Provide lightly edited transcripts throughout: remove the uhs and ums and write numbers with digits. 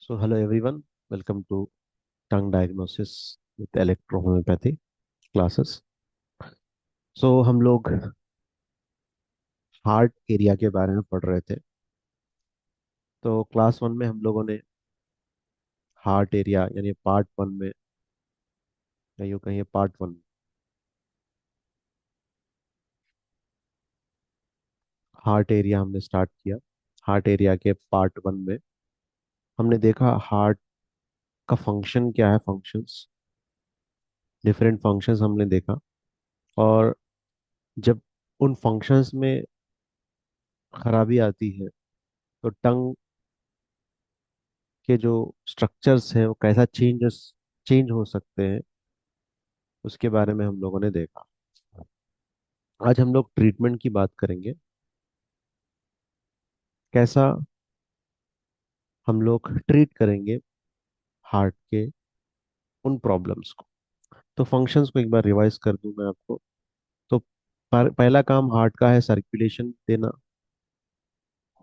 So, hello everyone, welcome to tongue diagnosis with electrohomeopathy classes. So, हम लोग heart area के बारे में पढ़ रहे थे। तो क्लास वन में हम लोगों ने हार्ट एरिया यानी पार्ट वन में, या यूँ कहिए पार्ट वन, हार्ट एरिया हमने स्टार्ट किया। हार्ट एरिया के पार्ट वन में हमने देखा हार्ट का फंक्शन क्या है, फंक्शंस, डिफरेंट फंक्शंस हमने देखा। और जब उन फंक्शंस में खराबी आती है तो टंग के जो स्ट्रक्चर्स हैं वो कैसा चेंज हो सकते हैं, उसके बारे में हम लोगों ने देखा। आज हम लोग ट्रीटमेंट की बात करेंगे, कैसा हम लोग ट्रीट करेंगे हार्ट के उन प्रॉब्लम्स को। तो फंक्शंस को एक बार रिवाइज कर दूं मैं आपको। तो पहला काम हार्ट का है सर्कुलेशन देना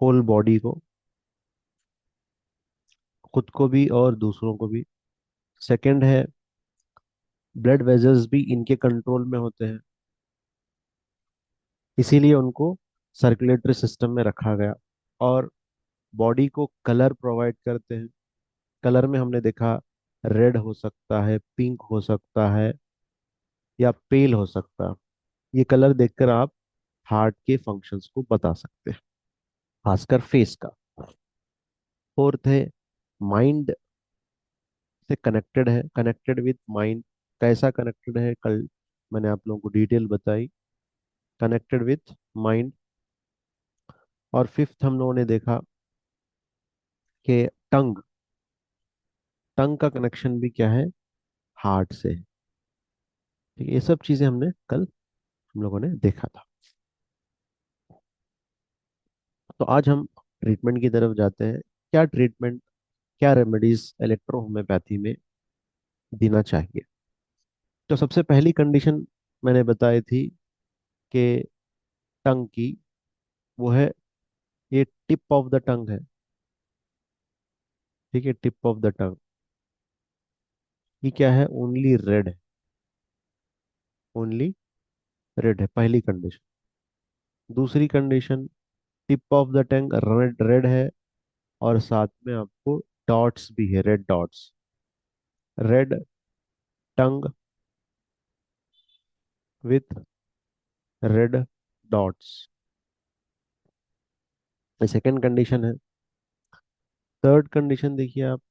होल बॉडी को, खुद को भी और दूसरों को भी। सेकंड है, ब्लड वेजल्स भी इनके कंट्रोल में होते हैं, इसीलिए उनको सर्कुलेटरी सिस्टम में रखा गया। और बॉडी को कलर प्रोवाइड करते हैं। कलर में हमने देखा रेड हो सकता है, पिंक हो सकता है, या पेल हो सकता है। ये कलर देखकर आप हार्ट के फंक्शंस को बता सकते हैं, खासकर फेस का। फोर्थ है, माइंड से कनेक्टेड है, कनेक्टेड विथ माइंड। कैसा कनेक्टेड है, कल मैंने आप लोगों को डिटेल बताई, कनेक्टेड विथ माइंड। और फिफ्थ हम लोगों ने देखा कि टंग टंग का कनेक्शन भी क्या है, हार्ट से है। ठीक है, ये सब चीजें हमने कल हम लोगों ने देखा था। तो आज हम ट्रीटमेंट की तरफ जाते हैं। क्या ट्रीटमेंट, क्या रेमेडीज इलेक्ट्रोहोम्योपैथी में देना चाहिए। तो सबसे पहली कंडीशन मैंने बताई थी कि टंग की, वो है, ये टिप ऑफ द टंग है। ठीक है, टिप ऑफ द टंग, ये क्या है, ओनली रेड है, ओनली रेड है, पहली कंडीशन। दूसरी condition, tip of the tongue red red है, और साथ में आपको डॉट्स भी है, red dots, red tongue with red dots, ये सेकेंड कंडीशन है। थर्ड कंडीशन देखिए आप,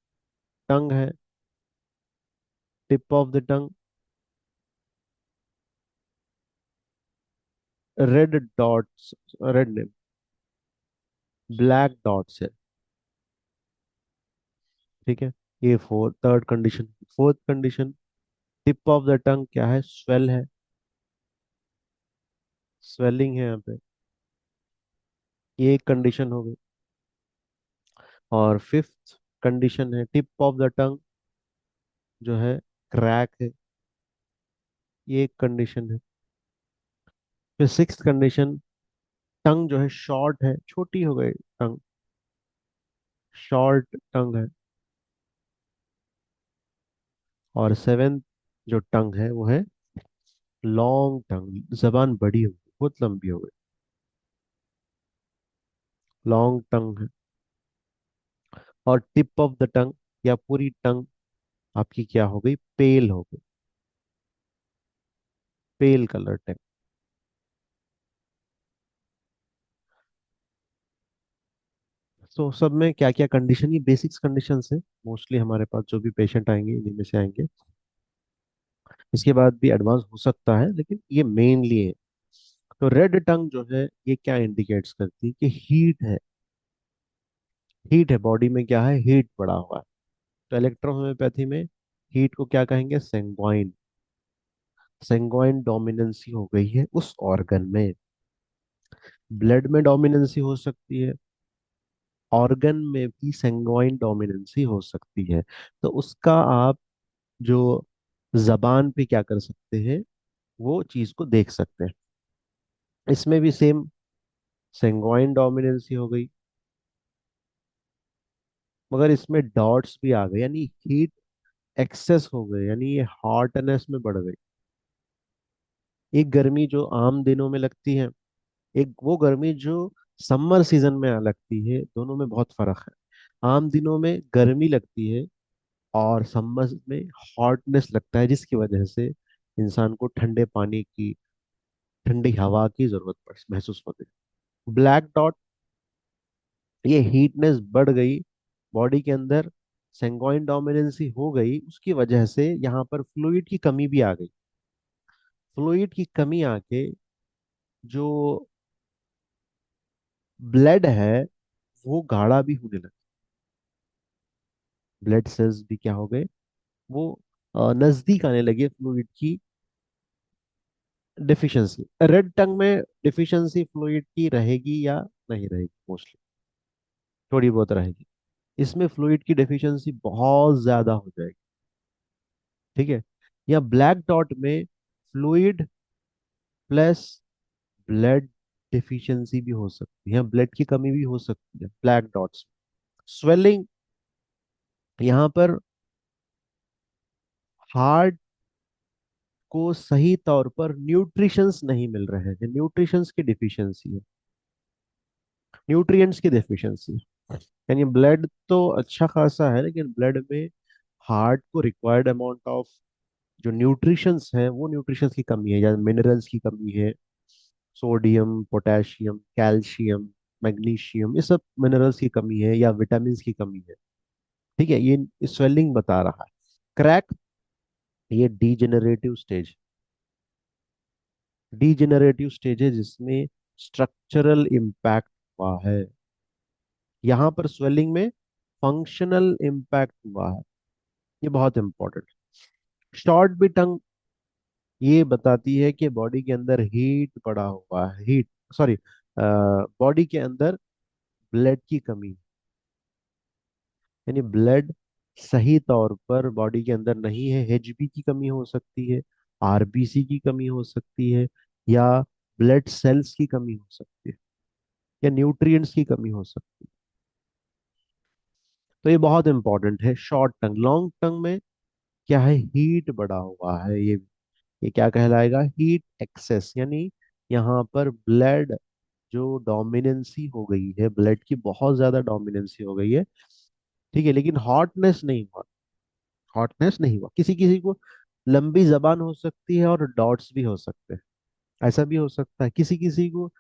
टंग है, tip of the tongue, red dots, red ने ब्लैक डॉट्स है। ठीक है, ये third condition. Fourth condition, tip of the tongue क्या है, स्वेल है, स्वेलिंग है यहाँ पे, ये एक कंडीशन हो गई। और फिफ्थ कंडीशन है, टिप ऑफ द टंग जो है क्रैक है, ये एक कंडीशन है। फिर सिक्स्थ कंडीशन, टंग जो है शॉर्ट है, छोटी हो गई टंग, शॉर्ट टंग है। और सेवेंथ जो टंग है वो है लॉन्ग टंग, जबान बड़ी हो गई, बहुत लंबी हो गई, लॉन्ग टंग है। और टिप ऑफ द टंग या पूरी टंग आपकी क्या हो गई, पेल हो गई, पेल कलर टंग। तो सब में क्या क्या कंडीशन, ये बेसिक्स कंडीशन है, मोस्टली हमारे पास जो भी पेशेंट आएंगे इन्हीं में से आएंगे। इसके बाद भी एडवांस हो सकता है, लेकिन ये मेनली है। तो रेड टंग जो है ये क्या इंडिकेट्स करती है कि हीट है, हीट है बॉडी में, क्या है, हीट बढ़ा हुआ है। तो इलेक्ट्रोहोम्योपैथी में हीट को क्या कहेंगे, सेंगोइन, सेंगोइन डोमिनेंसी हो गई है उस ऑर्गन में। ब्लड में डोमिनेंसी हो सकती है, ऑर्गन में भी सेंगोइन डोमिनेंसी हो सकती है। तो उसका आप जो जबान पे क्या कर सकते हैं, वो चीज को देख सकते हैं। इसमें भी सेम, सेंगोइन डोमिनेंसी हो गई, मगर इसमें डॉट्स भी आ गए, यानी हीट एक्सेस हो गए, यानी ये हॉटनेस में बढ़ गई। एक गर्मी जो आम दिनों में लगती है, एक वो गर्मी जो समर सीजन में लगती है, दोनों में बहुत फर्क है। आम दिनों में गर्मी लगती है और समर में हॉटनेस लगता है, जिसकी वजह से इंसान को ठंडे पानी की, ठंडी हवा की जरूरत महसूस होती है। ब्लैक डॉट, ये हीटनेस बढ़ गई बॉडी के अंदर, सेंगोइन डोमिनेंसी हो गई, उसकी वजह से यहाँ पर फ्लूइड की कमी भी आ गई। फ्लूइड की कमी आके जो ब्लड है वो गाढ़ा भी होने लगा। ब्लड सेल्स भी क्या हो गए, वो नजदीक आने लगे फ्लूइड की डिफिशियंसी। रेड टंग में डिफिशियंसी फ्लूइड की रहेगी या नहीं रहेगी? मोस्टली थोड़ी बहुत रहेगी। इसमें फ्लूइड की डेफिशिएंसी बहुत ज्यादा हो जाएगी। ठीक है। या ब्लैक डॉट में फ्लूइड प्लस ब्लड डिफिशियंसी भी हो सकती है, ब्लड की कमी भी हो सकती है ब्लैक डॉट्स। स्वेलिंग, यहाँ पर हार्ट को सही तौर पर न्यूट्रिशंस नहीं मिल रहे हैं, न्यूट्रिशंस की डिफिशियंसी है, न्यूट्रिएंट्स की डिफिशियंसी। यानी ब्लड तो अच्छा खासा है, लेकिन ब्लड में हार्ट को रिक्वायर्ड अमाउंट ऑफ जो न्यूट्रिशंस है, वो न्यूट्रिशंस की कमी है, या मिनरल्स की कमी है। सोडियम, पोटेशियम, कैल्शियम, मैग्नीशियम, ये सब मिनरल्स की कमी है, या विटामिन की कमी है। ठीक है, ये स्वेलिंग बता रहा है। क्रैक, ये डीजेनरेटिव स्टेज, डीजेनरेटिव स्टेज है जिसमें स्ट्रक्चरल इम्पैक्ट हुआ है। यहाँ पर स्वेलिंग में फंक्शनल इम्पैक्ट हुआ है। ये बहुत इंपॉर्टेंट। शॉर्ट भी टंग, ये बताती है कि बॉडी के अंदर हीट पड़ा हुआ है, हीट, सॉरी, बॉडी के अंदर ब्लड की कमी, यानी ब्लड सही तौर पर बॉडी के अंदर नहीं है। एचबी की कमी हो सकती है, आरबीसी की कमी हो सकती है, या ब्लड सेल्स की कमी हो सकती है, या न्यूट्रिएंट्स की कमी हो सकती है। तो ये बहुत इंपॉर्टेंट है। शॉर्ट टंग, लॉन्ग टंग में क्या है, हीट बढ़ा हुआ है। ये क्या कहलाएगा, हीट एक्सेस, यानी यहाँ पर ब्लड जो डोमिनेंसी हो गई है, ब्लड की बहुत ज्यादा डोमिनेंसी हो गई है। ठीक है, लेकिन हॉटनेस नहीं हुआ, हॉटनेस नहीं हुआ। किसी किसी को लंबी जबान हो सकती है और डॉट्स भी हो सकते हैं, ऐसा भी हो सकता है। किसी किसी को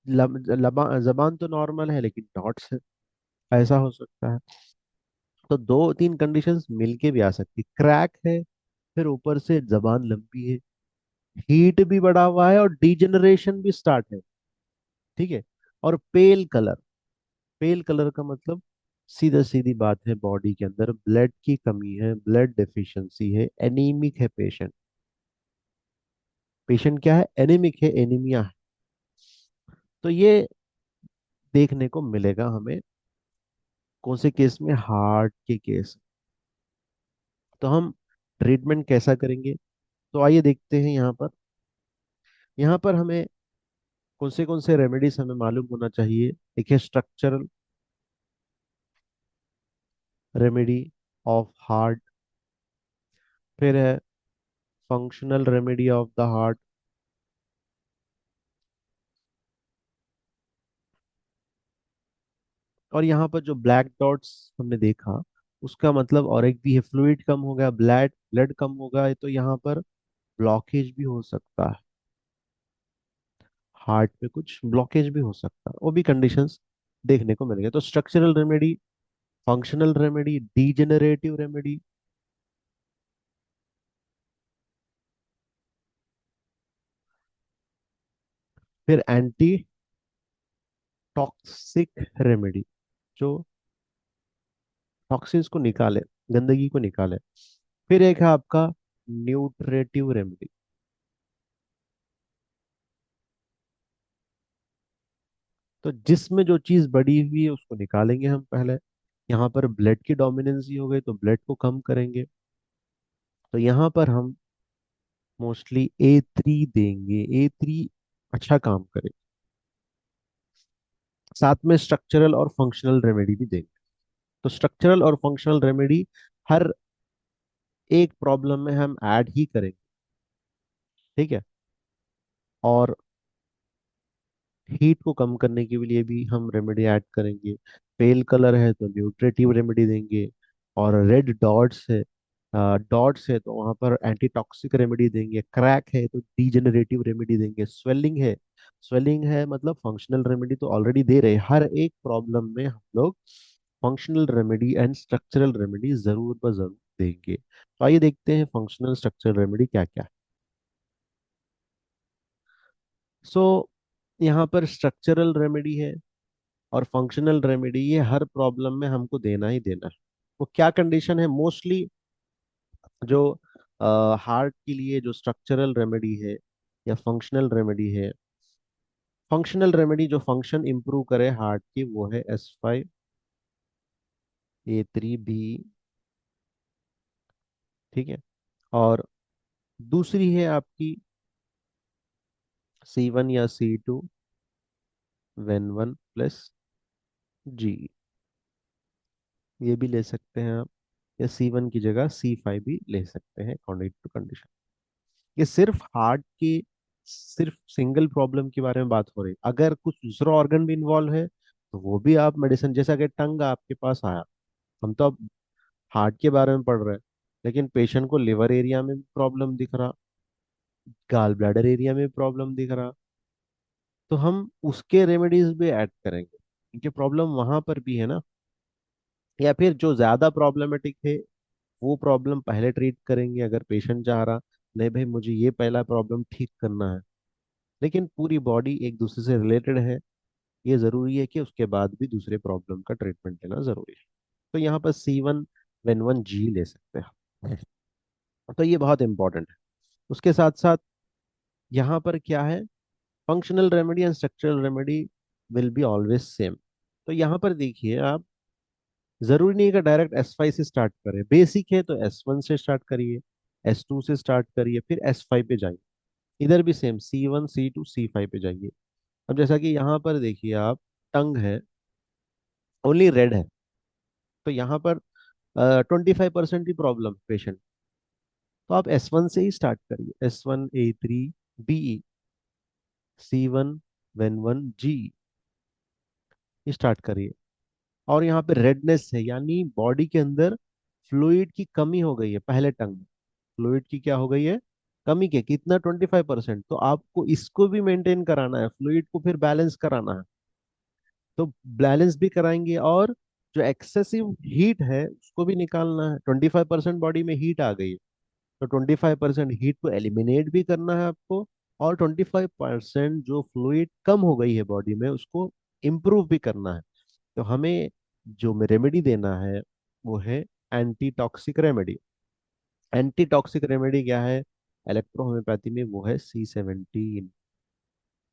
जबान तो नॉर्मल है लेकिन डॉट्स है, ऐसा हो सकता है। तो दो तीन कंडीशंस मिलके भी आ सकती। क्रैक है, फिर ऊपर से जबान लंबी है, हीट भी बढ़ा हुआ है, और डिजेनरेशन भी स्टार्ट है। ठीक है। और पेल कलर, पेल कलर का मतलब सीधा सीधी बात है, बॉडी के अंदर ब्लड की कमी है, ब्लड डेफिशिएंसी है, एनीमिक है पेशेंट। पेशेंट क्या है, एनीमिक है, एनीमिया है। तो ये देखने को मिलेगा हमें कौन से केस में, हार्ट के केस। तो हम ट्रीटमेंट कैसा करेंगे, तो आइए देखते हैं। यहाँ पर हमें कौन से रेमेडीज हमें मालूम होना चाहिए। देखिए, स्ट्रक्चरल रेमेडी ऑफ हार्ट, फिर है functional remedy of the heart, और यहाँ पर जो ब्लैक डॉट्स हमने देखा, उसका मतलब और एक भी है, फ्लूइड कम हो गया, ब्लड ब्लड कम हो गया, तो यहाँ पर ब्लॉकेज भी हो सकता है, हार्ट में कुछ ब्लॉकेज भी हो सकता है, वो भी कंडीशंस देखने को मिलेंगे। तो structural remedy, functional remedy, degenerative remedy, फिर एंटी टॉक्सिक रेमेडी, जो टॉक्सिन्स को निकाले, गंदगी को निकाले। फिर एक है आपका न्यूट्रेटिव रेमेडी। तो जिसमें जो चीज बड़ी हुई है उसको निकालेंगे हम पहले। यहाँ पर ब्लड की डोमिनेंसी हो गई तो ब्लड को कम करेंगे। तो यहाँ पर हम मोस्टली A3 देंगे, A3 अच्छा काम करे। साथ में स्ट्रक्चरल और फंक्शनल रेमेडी भी देंगे। तो स्ट्रक्चरल और फंक्शनल रेमेडी हर एक प्रॉब्लम में हम ऐड ही करेंगे। ठीक है। और हीट को कम करने के लिए भी हम रेमेडी ऐड करेंगे। पेल कलर है तो न्यूट्रेटिव रेमेडी देंगे। और रेड डॉट्स है तो वहां पर एंटी टॉक्सिक रेमेडी देंगे। क्रैक है तो डीजेनरेटिव रेमेडी देंगे। स्वेलिंग है मतलब फंक्शनल रेमेडी तो ऑलरेडी दे रहे हैं। हर एक प्रॉब्लम में हम लोग functional remedy and structural remedy जरूर ब जरूर देंगे। तो आइए देखते हैं फंक्शनल स्ट्रक्चरल रेमेडी क्या क्या है। सो यहाँ पर स्ट्रक्चरल रेमेडी है और फंक्शनल रेमेडी, ये हर प्रॉब्लम में हमको देना ही देना है। वो क्या कंडीशन है मोस्टली, जो हार्ट के लिए जो स्ट्रक्चरल रेमेडी है या फंक्शनल रेमेडी है। फंक्शनल रेमेडी जो फंक्शन इंप्रूव करे हार्ट की वो है S5 A3B। ठीक है। और दूसरी है आपकी C1 या C2 Ven1+G। ये भी ले सकते हैं आप, या C1 की जगह C5 भी ले सकते हैं अकॉर्डिंग टू कंडीशन। ये सिर्फ सिंगल प्रॉब्लम के बारे में बात हो रही। अगर कुछ दूसरा ऑर्गन भी इन्वॉल्व है तो वो भी आप मेडिसिन, जैसा कि टंग आपके पास आया, हम तो अब हार्ट के बारे में पढ़ रहे हैं, लेकिन पेशेंट को लिवर एरिया में भी प्रॉब्लम दिख रहा, गाल ब्लैडर एरिया में भी प्रॉब्लम दिख रहा, तो हम उसके रेमेडीज भी ऐड करेंगे क्योंकि प्रॉब्लम वहां पर भी है ना। या फिर जो ज्यादा प्रॉब्लमेटिक है वो प्रॉब्लम पहले ट्रीट करेंगे अगर पेशेंट चाह रहा, नहीं भाई मुझे ये पहला प्रॉब्लम ठीक करना है, लेकिन पूरी बॉडी एक दूसरे से रिलेटेड है, ये जरूरी है कि उसके बाद भी दूसरे प्रॉब्लम का ट्रीटमेंट लेना जरूरी है। तो यहाँ पर C1 Ven1G ले सकते हैं। तो ये बहुत इंपॉर्टेंट है। उसके साथ साथ यहाँ पर क्या है, functional remedy and structural remedy will be always same. तो यहाँ पर देखिए आप, जरूरी नहीं है कि डायरेक्ट S5 से स्टार्ट करें। बेसिक है तो S1 से स्टार्ट करिए, S2 से स्टार्ट करिए, फिर S5 पे जाइए। इधर भी सेम C1 C2 C5 पे जाइए। अब जैसा कि यहाँ पर देखिए आप, टंग है, ओनली रेड है, तो यहाँ पर 25% ही प्रॉब्लम पेशेंट, तो आप S1 से ही स्टार्ट करिए। S1 A3 BE, C1 Ven1G start करिए। और यहाँ पे रेडनेस है यानी बॉडी के अंदर फ्लूइड की कमी हो गई है। पहले टंग में फ्लूइड की क्या हो गई है, कमी के कितना 25%, तो आपको इसको भी मेंटेन कराना है, फ्लूइड को फिर बैलेंस कराना है। तो बैलेंस भी कराएंगे और जो एक्सेसिव हीट है उसको भी निकालना है। 25% बॉडी में हीट आ गई है, तो 25% हीट को एलिमिनेट भी करना है आपको। और 25% जो फ्लूइड कम हो गई है बॉडी में उसको इम्प्रूव भी करना है। तो हमें जो रेमेडी देना है वो है anti toxic remedy. Anti toxic remedy क्या है, इलेक्ट्रोहोम्योपैथी में वो है C17।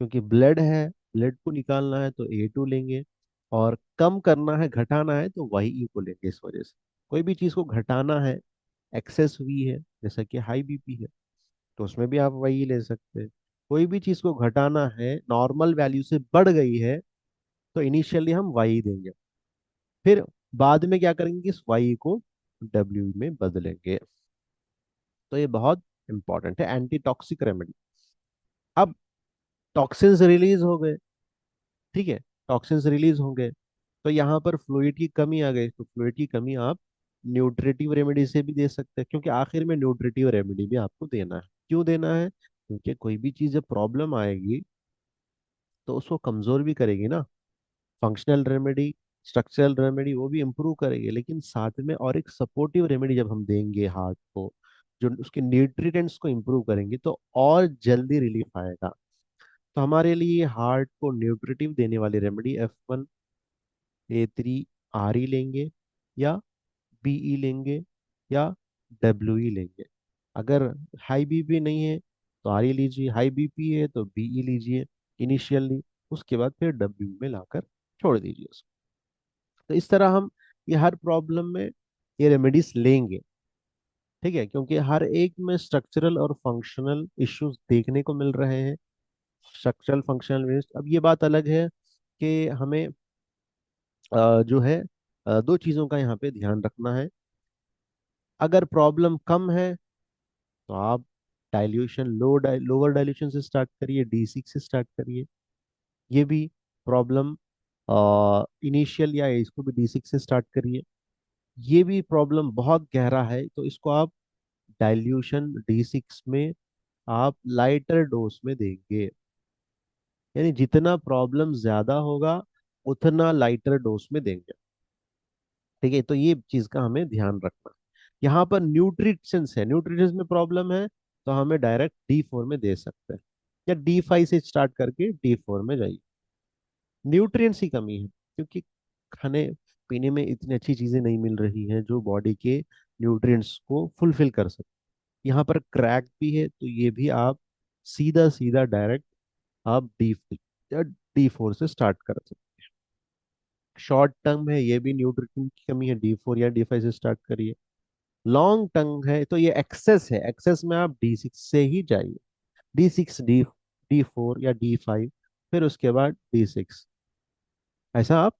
क्योंकि ब्लड है, ब्लड को निकालना है तो A2 लेंगे, और कम करना है घटाना है तो YE को लेंगे। इस वजह से कोई भी चीज को घटाना है, एक्सेस हुई है जैसा कि हाई बीपी है तो उसमें भी आप YE ले सकते हैं। कोई भी चीज को घटाना है, नॉर्मल वैल्यू से बढ़ गई है, तो इनिशियली हम YE देंगे, फिर बाद में क्या करेंगे कि इस YE को WE में बदलेंगे। तो ये बहुत इंपॉर्टेंट है एंटी टॉक्सिक रेमेडी। अब टॉक्सिन्स रिलीज हो गए, ठीक है, टॉक्सिन्स रिलीज होंगे, तो यहाँ पर फ्लूइड की कमी आ गई, तो फ्लूइड की कमी आप न्यूट्रिटिव रेमेडी से भी दे सकते हैं, क्योंकि आखिर में न्यूट्रिटिव रेमेडी भी आपको देना है। क्यों देना है, क्योंकि कोई भी चीज जब प्रॉब्लम आएगी तो उसको कमजोर भी करेगी ना। फंक्शनल रेमेडी, स्ट्रक्चरल रेमेडी वो भी इम्प्रूव करेगी, लेकिन साथ में और एक सपोर्टिव रेमेडी जब हम देंगे हार्ट को, जो उसके न्यूट्रिएंट्स को इम्प्रूव करेंगे, तो और जल्दी रिलीफ आएगा। तो हमारे लिए हार्ट को न्यूट्रिटिव देने वाली रेमेडी F1 A3 RE लेंगे, या BE लेंगे, या WE लेंगे। अगर हाई बीपी नहीं है तो RE लीजिए, हाई बीपी है तो BE लीजिए इनिशियली, उसके बाद फिर WE में लाकर छोड़ दीजिए उसको। तो इस तरह हम ये हर प्रॉब्लम में ये रेमेडीज लेंगे। ठीक है, क्योंकि हर एक में स्ट्रक्चरल और फंक्शनल इश्यूज देखने को मिल रहे हैं। स्ट्रक्चरल फंक्शनल वेस्ट, अब ये बात अलग है कि हमें जो है दो चीज़ों का यहाँ पे ध्यान रखना है। अगर प्रॉब्लम कम है तो आप डाइल्यूशन लोअर डाइल्यूशन से स्टार्ट करिए, D6 से स्टार्ट करिए। ये भी प्रॉब्लम इनिशियल या इसको भी D6 से स्टार्ट करिए। ये भी प्रॉब्लम बहुत गहरा है तो इसको आप डाइल्यूशन D6 में आप लाइटर डोज में देंगे। यानी जितना प्रॉब्लम ज्यादा होगा उतना लाइटर डोज में देंगे। ठीक है, तो ये चीज का हमें ध्यान रखना है। यहाँ पर न्यूट्रिशंस है, न्यूट्रिशंस में प्रॉब्लम है तो हमें डायरेक्ट D4 में दे सकते हैं, या D5 से स्टार्ट करके D4 में जाइए। न्यूट्रिएंट्स की कमी है क्योंकि खाने पीने में इतनी अच्छी चीजें नहीं मिल रही हैं जो बॉडी के न्यूट्रिएंट्स को फुलफिल कर सके। यहाँ पर क्रैक भी है तो ये भी आप सीधा सीधा डायरेक्ट आप D4 से स्टार्ट कर सकते हैं। शॉर्ट टर्म है, ये भी न्यूट्रिशन की कमी है, D4 या D5 से स्टार्ट करिए। लॉन्ग टर्म है तो ये एक्सेस है, एक्सेस में आप D6 से ही जाइए। D6, D4 या D5, फिर उसके बाद D6, ऐसा आप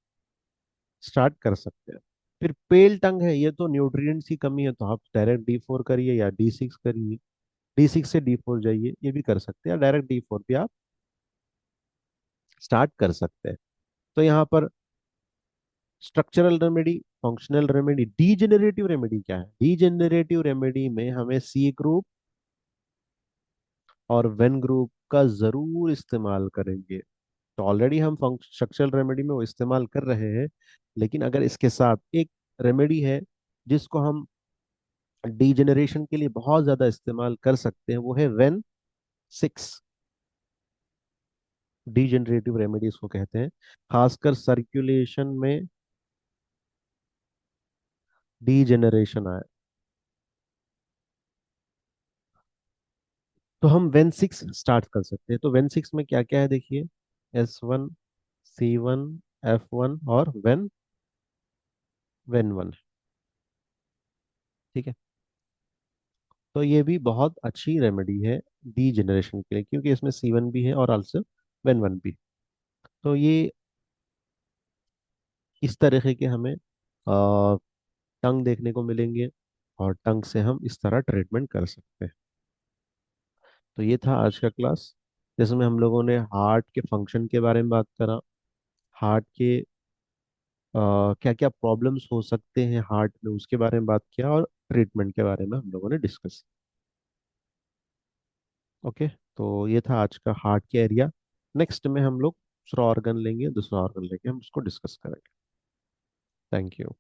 स्टार्ट कर सकते हैं। फिर पेल टंग है, ये तो न्यूट्रिएंट्स की कमी है तो आप डायरेक्ट D4 करिए या D6 करिए। D6 से D4 जाइए, ये भी कर सकते हैं, या डायरेक्ट D4 भी आप स्टार्ट कर सकते हैं। तो यहाँ पर structural remedy, functional remedy, degenerative remedy क्या है? डीजेनरेटिव रेमेडी में हमें सी ग्रुप और वेन ग्रुप का जरूर इस्तेमाल करेंगे। तो ऑलरेडी हम स्ट्रक्चरल रेमेडी में वो इस्तेमाल कर रहे हैं, लेकिन अगर इसके साथ एक रेमेडी है जिसको हम डीजेनरेशन के लिए बहुत ज्यादा इस्तेमाल कर सकते हैं, वो है वेन 6। डीजेनरेटिव रेमेडी इसको कहते हैं, खासकर सर्कुलेशन में डीजेनरेशन आए तो हम वेन 6 स्टार्ट कर सकते हैं। तो वेन 6 में क्या क्या है देखिए, S1, C1, F1 और वेन 1। ठीक है, तो ये भी बहुत अच्छी रेमेडी है डी जनरेशन के लिए, क्योंकि इसमें C1 भी है और आल्सो वेन 1 भी। तो ये इस तरह के हमें टंग देखने को मिलेंगे, और टंग से हम इस तरह ट्रीटमेंट कर सकते हैं। तो ये था आज का क्लास, जिसमें हम लोगों ने हार्ट के फंक्शन के बारे में बात करा, हार्ट के क्या क्या प्रॉब्लम्स हो सकते हैं हार्ट में उसके बारे में बात किया, और ट्रीटमेंट के बारे में हम लोगों ने डिस्कस। ओके, तो ये था आज का हार्ट के एरिया। नेक्स्ट में हम लोग दूसरा ऑर्गन लेंगे, दूसरा ऑर्गन लेके हम उसको डिस्कस करेंगे। Thank you.